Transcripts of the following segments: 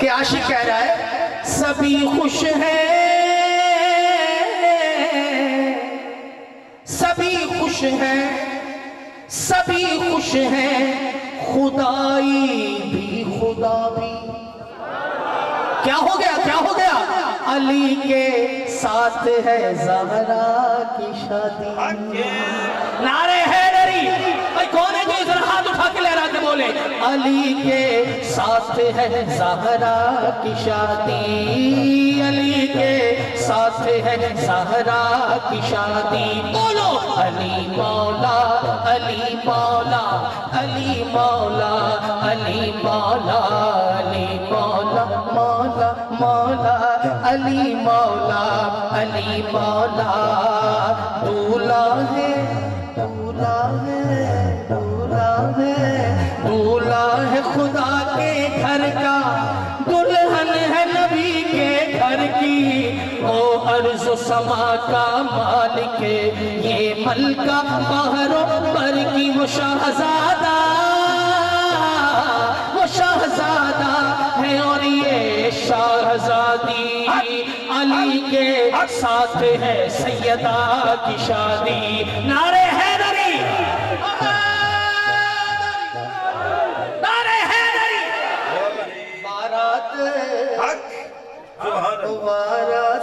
کہ عاشق کہہ رہا ہے سبھی خوش ہیں سبھی خوش ہیں سبھی خوش ہیں خدائی بھی خدا بھی کیا ہو گیا کیا ہو گیا علی کے ساتھ ہے زہرا کی شادی نعرے حیدری بھائی کون ہے جو ادھر ہاتھ اٹھا کے لہرا کے بولے علی کے ساتھ ہے زہرا کی شادی علی کے ساتھ ہے زہرا کی شادی بولو علی مولا علی مولا علی مولا علی مولا علی مولا مولا مولا علی مولا علی مولا دولہا ہے دولہا ہے دولہا ہے دولہا ہے خدا کے گھر کا دلہن ہے نبی کے گھر کی وہ ارض و سما کا مالک یہ ملکہ بحر و بر کی وہ شہزادہ ہے اور یہ شہزادی علی کے ساتھ ہے سیدہ کی شادی نعرے حیدری نعرے حیدری بارات بارات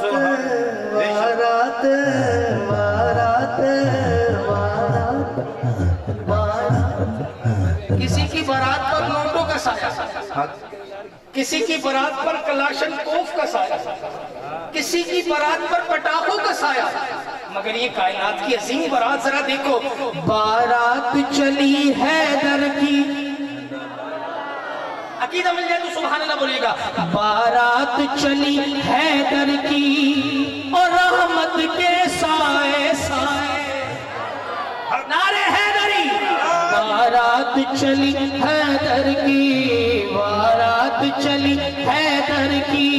بارات بارات کسی کی بارات پر نوٹوں کا سایہ کسی کی بارات پر کلاشن کوف کا سایہ کسی کی بارات پر پٹاخوں کا سایہ مگر یہ کائنات کی عظیم بارات ذرا دیکھو بارات چلی حیدر کی عقیدہ مل جائے تو سبحان اللہ بولیے گا بارات چلی حیدر کی اور رحمت کے سائے سائے نعرے حیدری بارات چلی حیدر کی بارات چلی حیدر کی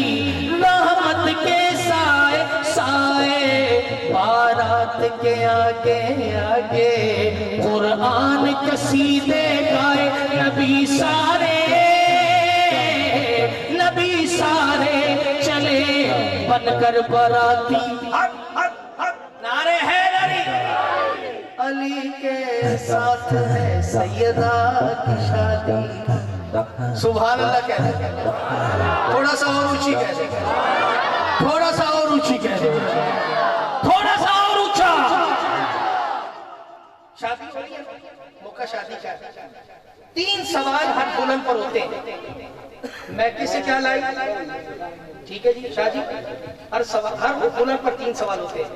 رحمت کے سائے سائے بارات کے آگے آگے قرآن قصیدے گائے نبی سارے چلے بن کر باراتی نعرے حیدری علی کے ساتھ ہے سیدہ کی شادی سبحان اللہ کہتے ہیں تھوڑا سا اور اونچی کہتے ہیں تھوڑا سا اور اونچی کہتے ہیں تھوڑا سا اور اونچا شادی موقع شادی کا 3 سوال ہر دلہن پر ہوتے ہیں میکے سے کیا لائی ٹھیک ہے جی شاہ جی ہر دلہن پر 3 سوال ہوتے ہیں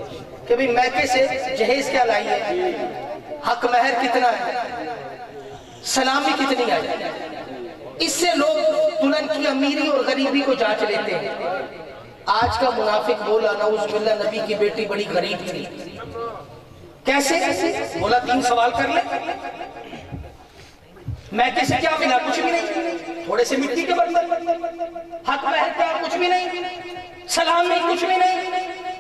کہ بھئی میکے سے جہیز کیا لائی ہے حق مہر کتنا ہے سلامی کتنی آئی اس سے لوگ دلہن کی امیری اور غریبی کو جانچ لیتے ہیں آج کا منافق بولا نعوذ باللہ نبی کی بیٹی بڑی غریب تھی کیسے بولا 3 سوال کر لیں میکے سے کیا ملا کچھ بھی نہیں تھوڑے سے مٹی کے برتن حق مہر کیا کچھ بھی نہیں سلام نہیں کچھ بھی نہیں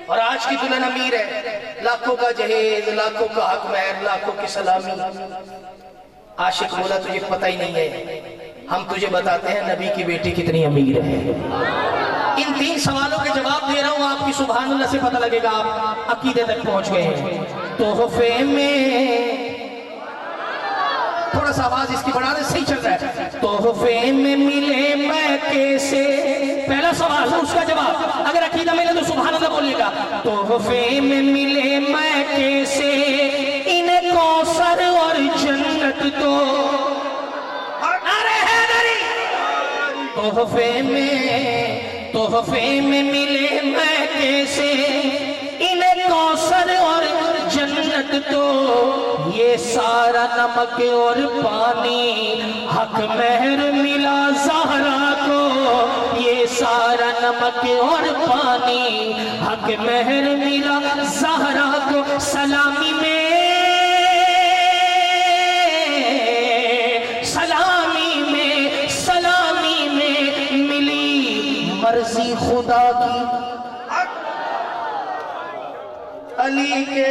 اور آج کی دلہن امیر ہے لاکھوں کا جہیز لاکھوں کا حق مہر لاکھوں کی سلامی عاشق بولا تجھے پتہ ہی نہیں ہے ہم تجھے بتاتے ہیں نبی کی بیٹی کتنی امیر ہے ان 3 سوالوں کے جواب دے رہا ہوں آپ کی سبحان اللہ سے پتہ لگے گا آپ عقیدے تک پہنچ گئے ہیں تحفے میں تھوڑا سا آواز اس کی بڑھا دے صحیح چل رہا ہے تحفے میں ملے میکے سے پہلا سوال اس کا جواب اگر عقیدہ ملے تو سبحان اللہ بولیے گا تحفے میں ملے میکے سے انہیں کوثر اور جنت تو نعرہ حیدری تحفے میں ملے میکے سے انہیں کوثر اور جنت تو یہ سارا نمک اور پانی حق مہر ملا زہرا کو یہ سارا نمک اور پانی حق مہر ملا زہرا کو سلامی میں ملی مرضی خدا کی علی کے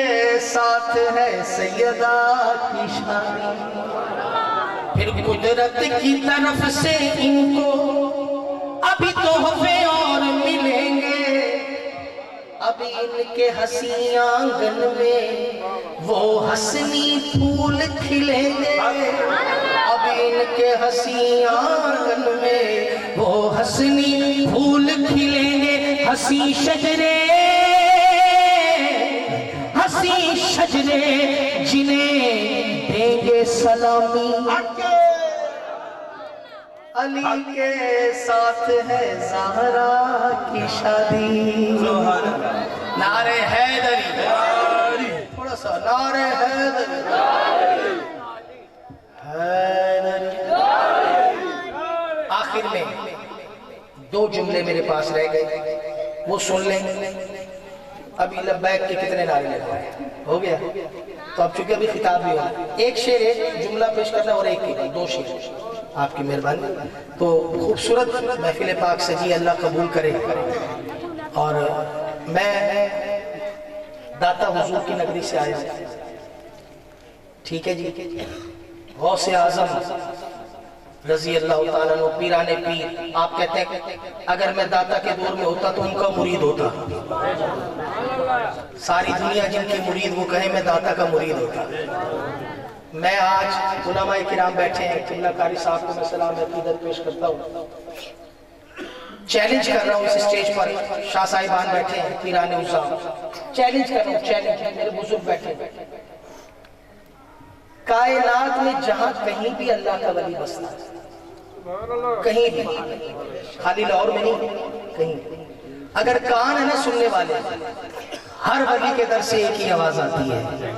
ساتھ ہے سیدہ کی شادی پھر قدرت کی طرف سے ان کو ابھی ان کے حسین آنگن میں وہ حسنی پھول کھلیں گے، اب ان کے حسین آنگن میں وہ حسنی پھول کھلیں گے، حسین شجرے جنہیں دیں گے سلامی، علی کے ساتھ ہے زہرا کی شادی، نعرہ حیدری، تھوڑا سا نعرہ حیدری، آخر میں دو جملے میرے پاس رہ گئے، وہ سن لیں۔ ابھی لبیک کے کتنے نعرے لگائے ہو گیا، تو اب چونکہ ابھی خطاب بھی ہوا، ایک شعر ایک جملہ پیش کرنا اور ایک کی دو شعر، آپ کی مہربانی۔ تو خوبصورت محفل پاک سجی، اللہ قبول کرے۔ اور میں داتا حضور کی نگری سے آیا ہوں، ٹھیک ہے جی، غوث اعظم رضی اللہ تعالیٰ عنہ، پیران پیر، آپ کہتے ہیں اگر میں داتا کے دور میں ہوتا تو ان کا مرید ہوتا، ساری دنیا جن کے مرید وہ کہیں میں داتا کا مرید ہوتا۔ میں آج علماء کرام بیٹھے ہیں، قبلہ قاری صاحب کو میں سلام عقیدت پیش کرتا ہوں، چیلنج کر رہا ہوں اس اسٹیج پر، شاہ صاحبان بیٹھے ہیں، پیران عظام، چیلنج کر رہا ہوں، چیلنج، میرے بزرگ بیٹھے ہیں، کائنات میں جہاں کہیں بھی اللہ کا ولی بستا ہے، کہیں بھی، خالی لاہور میں نہیں، کہیں بھی، اگر کان ہے نا سننے والے، ہر ولی کے در سے ایک ہی آواز آتی ہے،